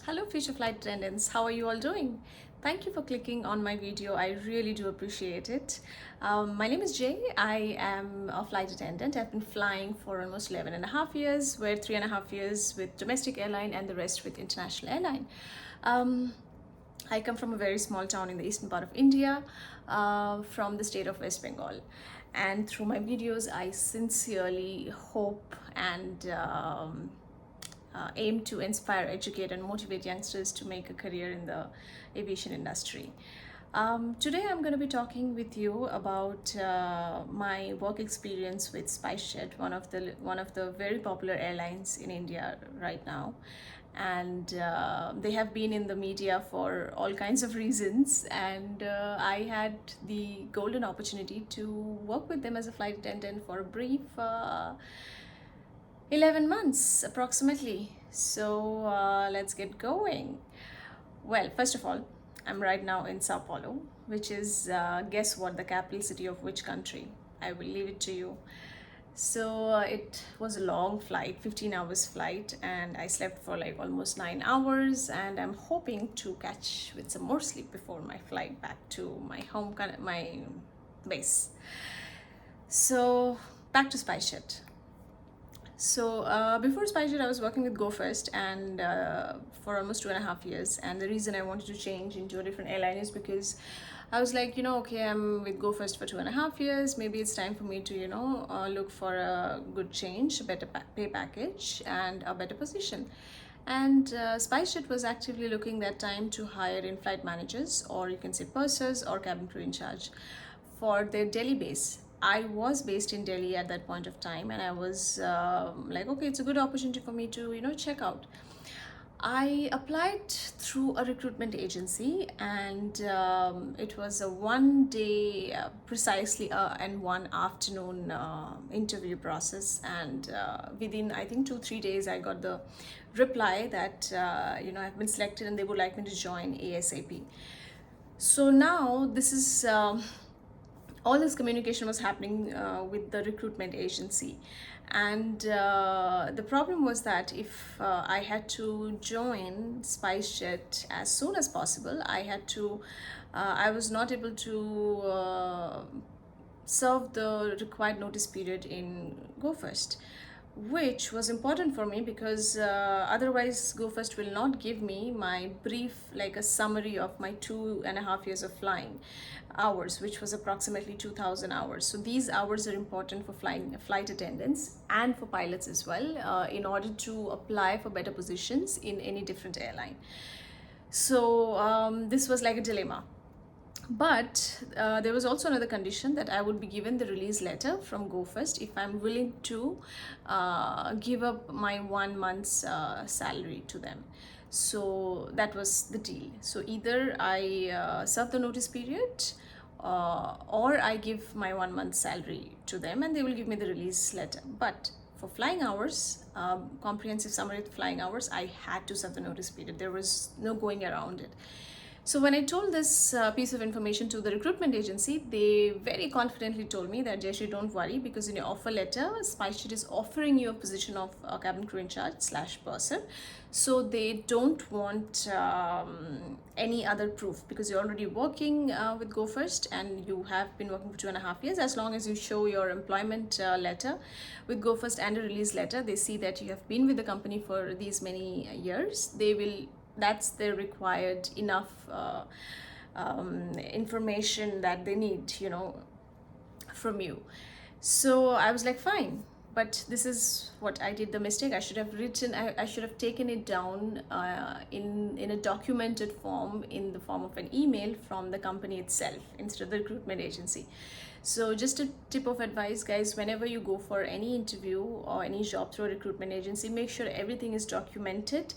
Hello future flight attendants, how are you all doing? Thank you for clicking on my video. I really do appreciate it. My name is Jay. I am a flight attendant. I've been flying for almost 11 and a half years, where 3.5 years with domestic airline and the rest with international airline. I come from a very small town in the eastern part of India, from the state of West Bengal. And through my videos, I sincerely hope and aim to inspire, educate, and motivate youngsters to make a career in the aviation industry. Today, I'm going to be talking with you about my work experience with Spicejet, one of the very popular airlines in India right now, and they have been in the media for all kinds of reasons. And I had the golden opportunity to work with them as a flight attendant for a brief 11 months approximately. So let's get going. Well, first of all, I'm right now in Sao Paulo, which is, guess what, the capital city of which country? I will leave it to you. So it was a long flight, 15 hours flight, and I slept for like almost 9 hours, and I'm hoping to catch with some more sleep before my flight back to my my base. So back to Spicejet. So before Spicejet, I was working with Go First, and for almost 2.5 years. And the reason I wanted to change into a different airline is because I was like, okay, I'm with Go First for 2.5 years. Maybe it's time for me to, look for a good change, a better pay package, and a better position. And Spicejet was actively looking that time to hire in-flight managers, or you can say pursers or cabin crew in charge, for their Delhi base. I was based in Delhi at that point of time, and I was like, okay, it's a good opportunity for me to, check out. I applied through a recruitment agency, and it was a 1 day, precisely, and 1 afternoon interview process. And within, I think, 2-3 days, I got the reply that, I've been selected and they would like me to join ASAP. So now this is. All this communication was happening with the recruitment agency, and the problem was that if I had to join Spicejet as soon as possible, I was not able to serve the required notice period in Go First, which was important for me because otherwise Go First will not give me my brief, like a summary of my 2.5 years of flying hours, which was approximately 2,000 hours. So these hours are important for flight attendants and for pilots as well, in order to apply for better positions in any different airline. So this was like a dilemma. But there was also another condition, that I would be given the release letter from Go First if I'm willing to give up my 1 month's salary to them. So that was the deal. So either I serve the notice period, or I give my 1 month salary to them and they will give me the release letter. But for flying hours, comprehensive summary of flying hours, I had to serve the notice period. There was no going around it. So when I told this piece of information to the recruitment agency, they very confidently told me that, Jayshree, don't worry, because in your offer letter, Spicejet is offering you a position of cabin crew in charge / purser. So they don't want any other proof, because you're already working with Go First and you have been working for 2.5 years. As long as you show your employment letter with Go First and a release letter, they see that you have been with the company for these many years. That's the required enough information that they need, from you. So I was like, fine. But this is what I did, the mistake. I should have taken it down in a documented form, in the form of an email from the company itself instead of the recruitment agency. So just a tip of advice, guys, whenever you go for any interview or any job through a recruitment agency, make sure everything is documented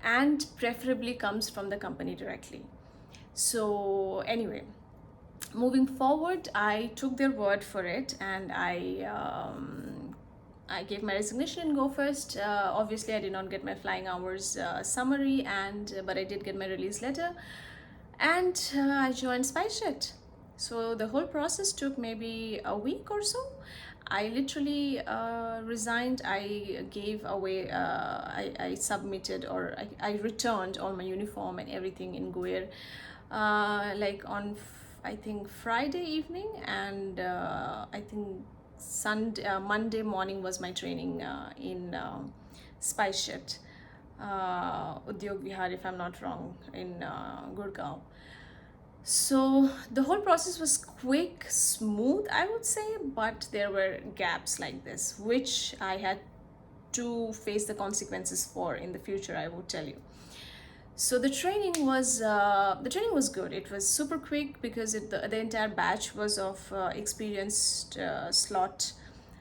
and preferably comes from the company directly. So anyway, moving forward, I took their word for it, and I gave my resignation in Go First. Obviously, I did not get my flying hours summary, but I did get my release letter, and I joined Spicejet. So the whole process took maybe a week or so. I literally resigned. I gave away, I submitted, or I returned all my uniform and everything in Goer, like on, I think, Friday evening, and I think Monday morning was my training in Spicejet, Udyog Vihar, if I'm not wrong, in Gurgaon. So the whole process was quick, smooth, I would say, but there were gaps like this, which I had to face the consequences for in the future, I would tell you. So the training was good. It was super quick because the entire batch was of experienced slot.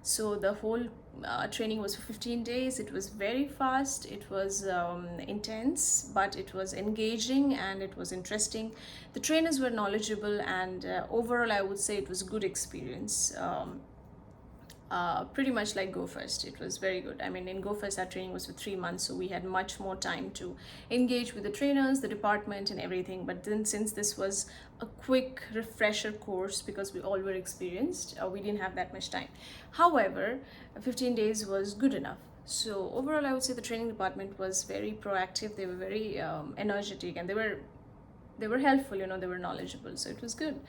So the whole training was for 15 days. It was very fast. It was intense, but it was engaging and it was interesting. The trainers were knowledgeable, and overall, I would say it was a good experience. Pretty much like Go First. It was very good. I mean, in Go First, our training was for 3 months, so we had much more time to engage with the trainers, the department, and everything. But then, since this was a quick refresher course, because we all were experienced, we didn't have that much time. However, 15 days was good enough. So overall, I would say the training department was very proactive. They were very energetic, and they were helpful. They were knowledgeable. So it was good.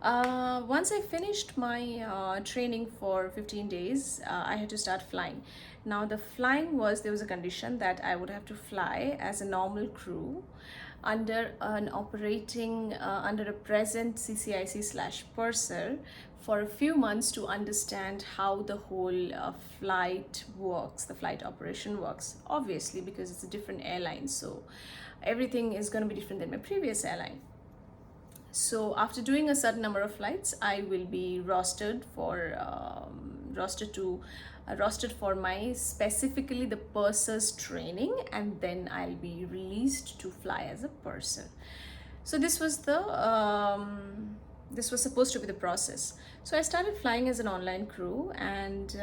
Once I finished my training for 15 days, I had to start flying. Now, the flying there was a condition that I would have to fly as a normal crew under a present CCIC/purser for a few months to understand how the whole flight works, the flight operation works. Obviously, because it's a different airline, so everything is going to be different than my previous airline. So after doing a certain number of flights, I will be rostered for my specifically the purser's training, and then I'll be released to fly as a purser. So this was supposed to be the process. So I started flying as an online crew, and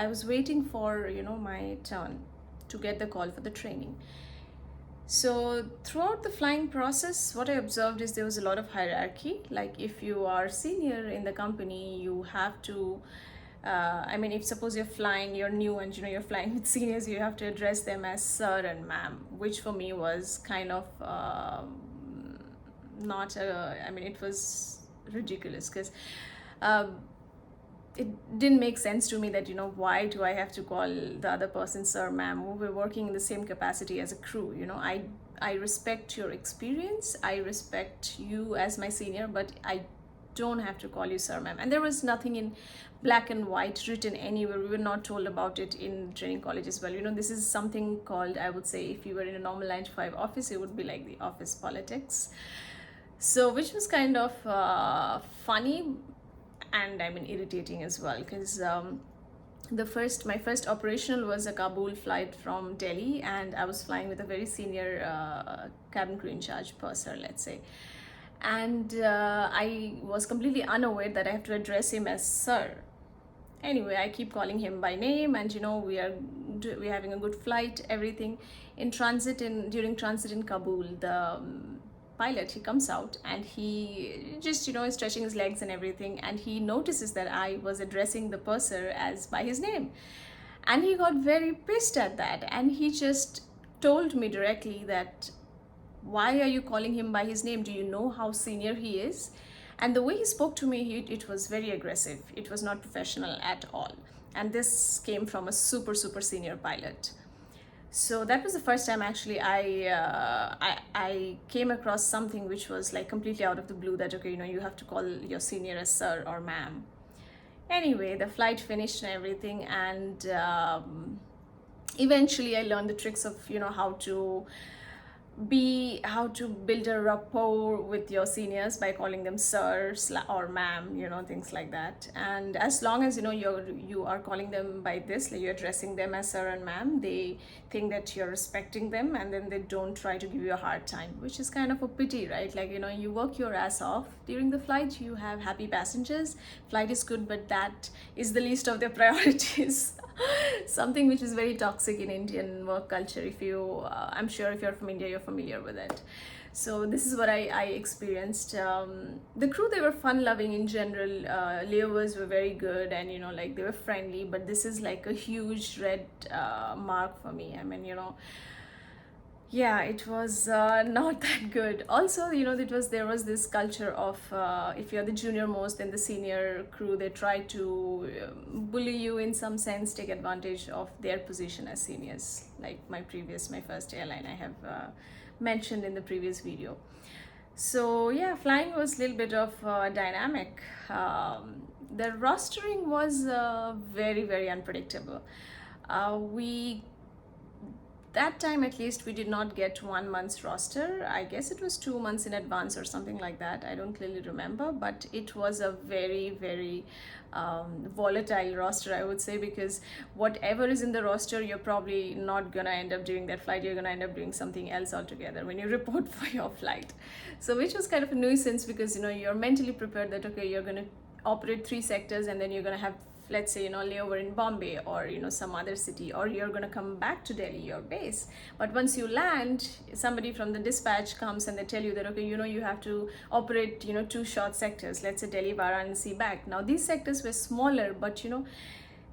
I was waiting for my turn to get the call for the training. So throughout the flying process, what I observed is there was a lot of hierarchy. Like, if you are senior in the company, you have to, if suppose you're new and you're flying with seniors, you have to address them as sir and ma'am, which for me was kind of not it was ridiculous, because it didn't make sense to me that why do I have to call the other person sir, ma'am? We're working in the same capacity as a crew. I respect your experience, I respect you as my senior, but I don't have to call you sir, ma'am. And there was nothing in black and white written anywhere. We were not told about it in training college as well. This is something called, I would say, if you were in a normal 9 to 5 office, it would be like the office politics. So, which was kind of funny, and irritating as well, because my first operational was a Kabul flight from Delhi, and I was flying with a very senior cabin crew in charge purser, let's say. And I was completely unaware that I have to address him as sir. Anyway, I keep calling him by name, and we're having a good flight, everything. During transit in Kabul, the pilot, he comes out and he just is stretching his legs and everything, and he notices that I was addressing the purser as by his name, and he got very pissed at that, and he just told me directly that, why are you calling him by his name? Do you know how senior he is? And the way he spoke to me, it was very aggressive. It was not professional at all, and this came from a super senior pilot. So that was the first time actually I came across something which was like completely out of the blue, that okay, you have to call your senior as sir or ma'am. Anyway, the flight finished and everything, and eventually I learned the tricks of how to build a rapport with your seniors by calling them sir or ma'am, things like that. And as long as you are calling them by this, like you're addressing them as sir and ma'am, they think that you're respecting them, and then they don't try to give you a hard time, which is kind of a pity, right? Like, you work your ass off during the flight, you have happy passengers, flight is good, but that is the least of their priorities. Something which is very toxic in Indian work culture. If you, I'm sure if you're from India, you're familiar with it. So this is what I experienced. The crew, they were fun loving in general. Layovers were very good, and like they were friendly. But this is like a huge red mark for me. I mean, yeah, it was not that good. Also, there was this culture of if you're the junior most, then the senior crew, they try to bully you in some sense, take advantage of their position as seniors. Like my first airline, I have mentioned in the previous video. So yeah, flying was a little bit of dynamic. The rostering was very, very unpredictable. We that time, at least, we did not get 1 month's roster. I guess it was 2 months in advance or something like that. I don't clearly remember, but it was a very, very volatile roster, I would say, because whatever is in the roster, you're probably not gonna end up doing that flight. You're gonna end up doing something else altogether when you report for your flight. So which was kind of a nuisance, because you're mentally prepared that okay, you're gonna operate 3 sectors, and then you're gonna have, let's say, layover in Bombay or some other city, or you're going to come back to Delhi, your base. But once you land, somebody from the dispatch comes and they tell you that okay, you have to operate 2 short sectors, let's say Delhi, Varanasi, back. Now these sectors were smaller, but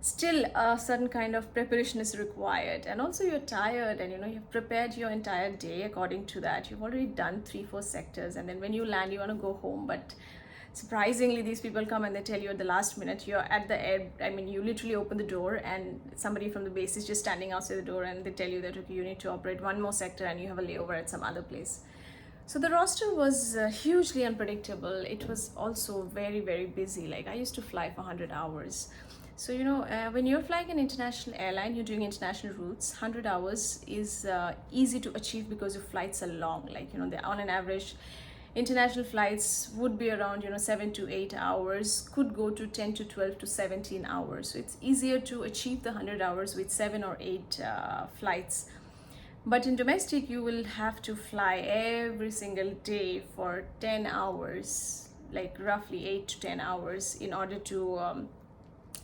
still a certain kind of preparation is required, and also you're tired, and you've prepared your entire day according to that. You've already done 3-4 sectors, and then when you land, you want to go home. But surprisingly, these people come and they tell you at the last minute, you're at the air, I mean, you literally open the door and somebody from the base is just standing outside the door, and they tell you that okay, you need to operate 1 more sector and you have a layover at some other place. So the roster was hugely unpredictable. It was also very, very busy. Like I used to fly for 100 hours. So when you're flying an international airline, you're doing international routes, 100 hours is easy to achieve because your flights are long. Like they're on an average, international flights would be around 7 to 8 hours, could go to 10 to 12 to 17 hours. So it's easier to achieve the 100 hours with 7 or 8 flights. But in domestic, you will have to fly every single day for 10 hours, like roughly 8 to 10 hours, in order to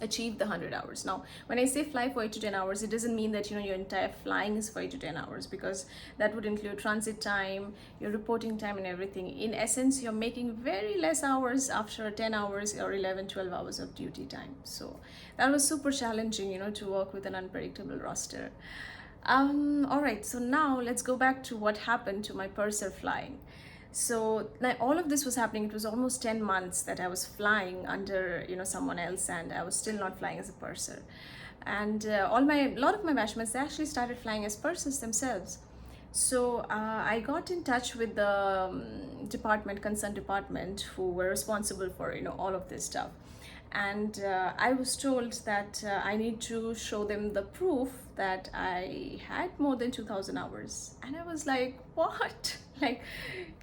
achieve the 100 hours. Now when I say fly for 8 to 10 hours, it doesn't mean that your entire flying is for 8 to 10 hours, because that would include transit time, your reporting time, and everything. In essence, you're making very less hours after 10 hours or 11-12 hours of duty time. So that was super challenging, to work with an unpredictable roster. All right, so now let's go back to what happened to my purser flying. So now all of this was happening. It was almost 10 months that I was flying under someone else, and I was still not flying as a purser. And a lot of my batchmates, they actually started flying as pursers themselves. So I got in touch with the concerned department, who were responsible for all of this stuff. And I was told that I need to show them the proof that I had more than 2,000 hours. And I was like, what? Like,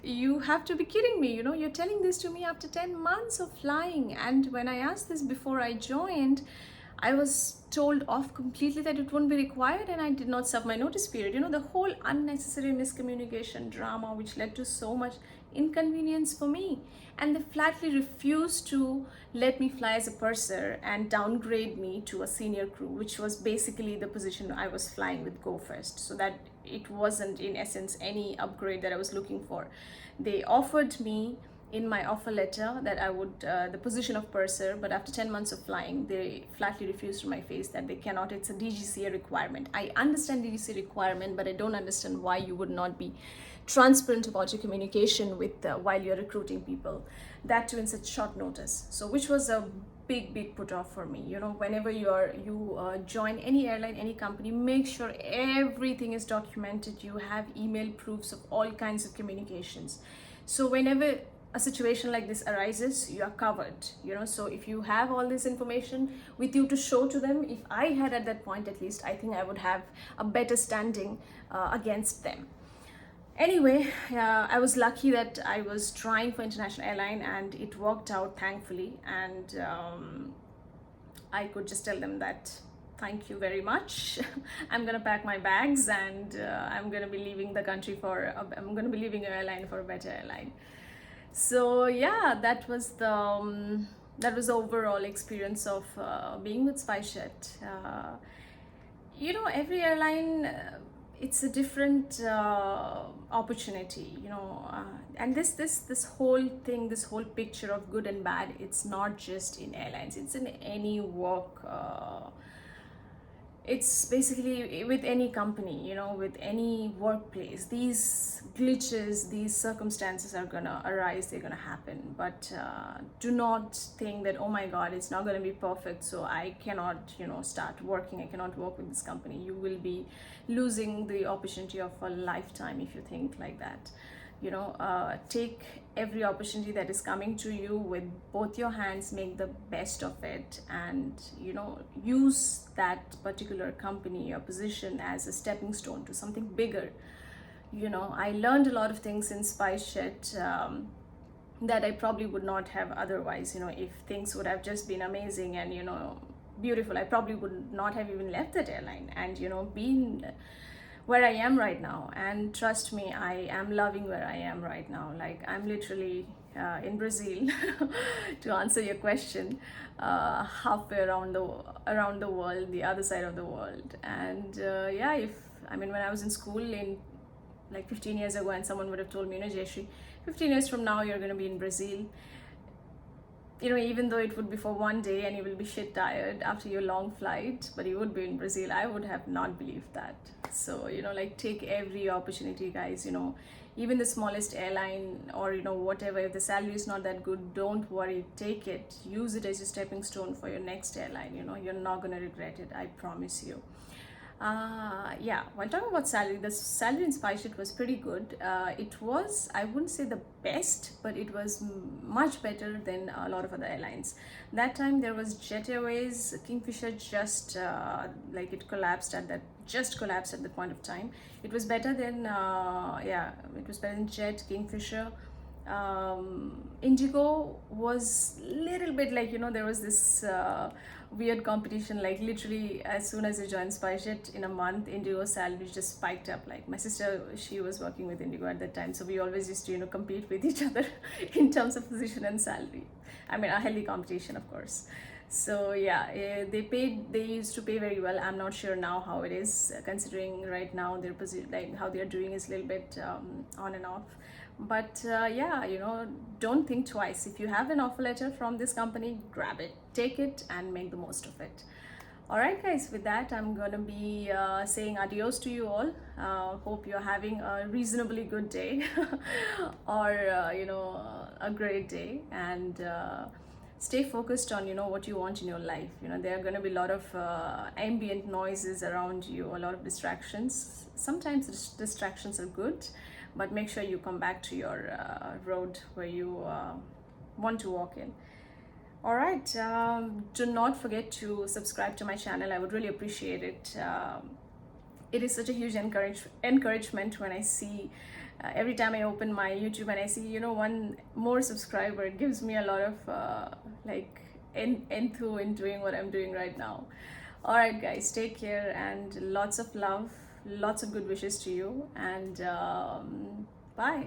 you have to be kidding me. You're telling this to me after 10 months of flying. And when I asked this before I joined, I was told off completely that it wouldn't be required, and I did not serve my notice period. The whole unnecessary miscommunication drama, which led to so much inconvenience for me. And they flatly refused to let me fly as a purser and downgrade me to a senior crew, which was basically the position I was flying with Go First. So that it wasn't, in essence, any upgrade that I was looking for. They offered me in my offer letter that I would the position of purser, but after 10 months of flying, they flatly refused to my face that they cannot. It's a DGCA requirement. I understand DGCA requirement, but I don't understand why you would not be transparent about your communication with while you're recruiting people, that too in such short notice. So which was a big put off for me. Whenever you join any airline, any company, make sure everything is documented. You have email proofs of all kinds of communications, so whenever a situation like this arises, you are covered. So if you have all this information with you to show to them, if I had at that point, at least I think I would have a better standing against them. Anyway, I was lucky that I was trying for international airline, and it worked out, thankfully. And I could just tell them that thank you very much. I'm gonna pack my bags, and I'm gonna be leaving the country I'm gonna be leaving your airline for a better airline. So yeah, that was the that was the overall experience of being with Spicejet. Every airline, it's a different opportunity, and this whole thing, this whole picture of good and bad, it's not just in airlines, it's in any work. It's basically with any company, with any workplace, these glitches, these circumstances are gonna arise, they're gonna happen. But do not think that, oh my god, it's not gonna be perfect, so I cannot start working, I cannot work with this company. You will be losing the opportunity of a lifetime if you think like that. Take every opportunity that is coming to you with both your hands, make the best of it, and use that particular company or position as a stepping stone to something bigger. I learned a lot of things in Spicejet that I probably would not have otherwise. If things would have just been amazing and beautiful, I probably would not have even left that airline and been where I am right now. And trust me, I am loving where I am right now. Like, I'm literally in Brazil to answer your question, halfway around the world, the other side of the world. And yeah, when I was in school in like 15 years ago, and someone would have told me, Jayashree, 15 years from now you're going to be in Brazil, even though it would be for one day and you will be shit tired after your long flight, but you would be in Brazil, I would have not believed that. So, take every opportunity, guys. Even the smallest airline or, whatever, if the salary is not that good, don't worry, take it. Use it as a stepping stone for your next airline. You're not going to regret it, I promise you. Yeah, while talking about salary, the salary in Spicejet was pretty good. It was, I wouldn't say the best, but it was much better than a lot of other airlines. That time there was Jet Airways, Kingfisher just it collapsed at that point of time. It was better than it was better than Jet, Kingfisher. Indigo was little bit like, there was this weird competition. Like, literally as soon as I joined Spicejet, in a month Indigo salary just spiked up. Like, my sister, she was working with Indigo at that time, so we always used to compete with each other in terms of position and salary. I mean, a healthy competition, of course. So yeah, they used to pay very well. I'm not sure now how it is, considering right now their position, like how they're doing, is a little bit on and off. But yeah, don't think twice. If you have an offer letter from this company, grab it, take it, and make the most of it. All right, guys, with that, I'm gonna be saying adios to you all. Hope you're having a reasonably good day or a great day, and stay focused on what you want in your life. There are going to be a lot of ambient noises around you, a lot of distractions. Sometimes distractions are good, but make sure you come back to your road where you want to walk in. All right, do not forget to subscribe to my channel. I would really appreciate it. It is such a huge encouragement when I see every time I open my YouTube and I see one more subscriber. It gives me a lot of enthu in doing what I'm doing right now. All right, guys, take care, and lots of love, lots of good wishes to you, and bye.